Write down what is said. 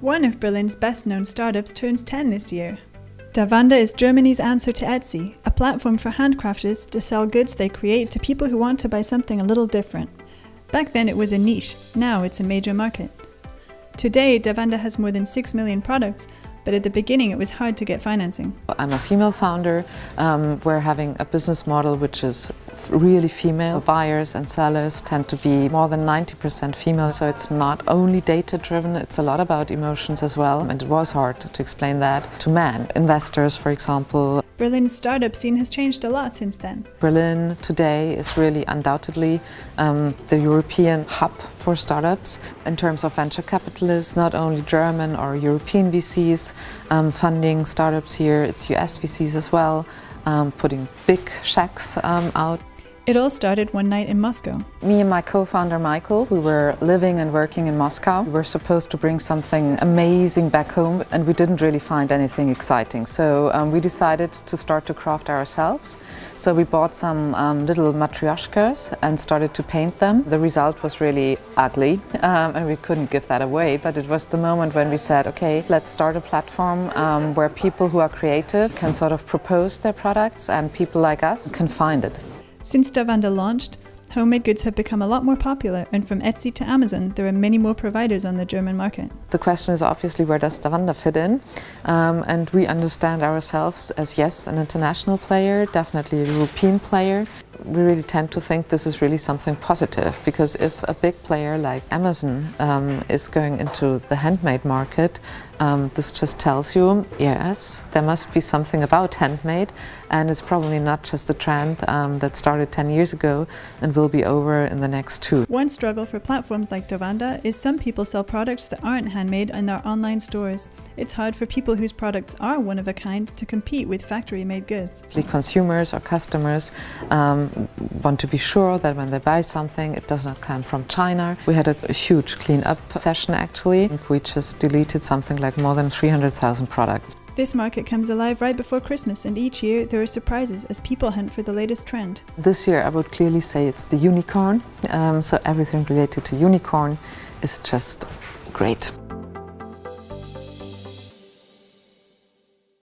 One of Berlin's best-known startups turns 10 this year. DaWanda is Germany's answer to Etsy, a platform for handcrafters to sell goods they create to people who want to buy something a little different. Back then it was a niche, now it's a major market. Today, DaWanda has more than 6 million products, but at the beginning it was hard to get financing. I'm a female founder. We're having a business model which is really female. Buyers and sellers tend to be more than 90% female, so it's not only data-driven, it's a lot about emotions as well, and it was hard to explain that to men. Investors, for example. Berlin's startup scene has changed a lot since then. Berlin today is really undoubtedly the European hub for startups. In terms of venture capitalists, not only German or European VCs funding startups here, it's US VCs as well, putting big checks out. It all started one night in Moscow. Me and my co-founder Michael, we were living and working in Moscow. We were supposed to bring something amazing back home and we didn't really find anything exciting. So we decided to start to craft ourselves. So we bought some little matryoshkas and started to paint them. The result was really ugly and we couldn't give that away, but it was the moment when we said, okay, let's start a platform where people who are creative can sort of propose their products and people like us can find it. Since DaWanda launched, homemade goods have become a lot more popular, and from Etsy to Amazon, there are many more providers on the German market. The question is obviously, where does DaWanda fit in? And we understand ourselves as, yes, an international player, definitely a European player. We really tend to think this is really something positive, because if a big player like Amazon is going into the handmade market, this just tells you, yes, there must be something about handmade, and it's probably not just a trend that started 10 years ago and will be over in the next 2. One struggle for platforms like DaWanda is some people sell products that aren't handmade in their online stores. It's hard for people whose products are one of a kind to compete with factory-made goods. Consumers or customers want to be sure that when they buy something, it does not come from China. We had a huge clean-up session actually. We just deleted something like more than 300,000 products. This market comes alive right before Christmas, and each year there are surprises as people hunt for the latest trend. This year I would clearly say it's the unicorn, so everything related to unicorn is just great.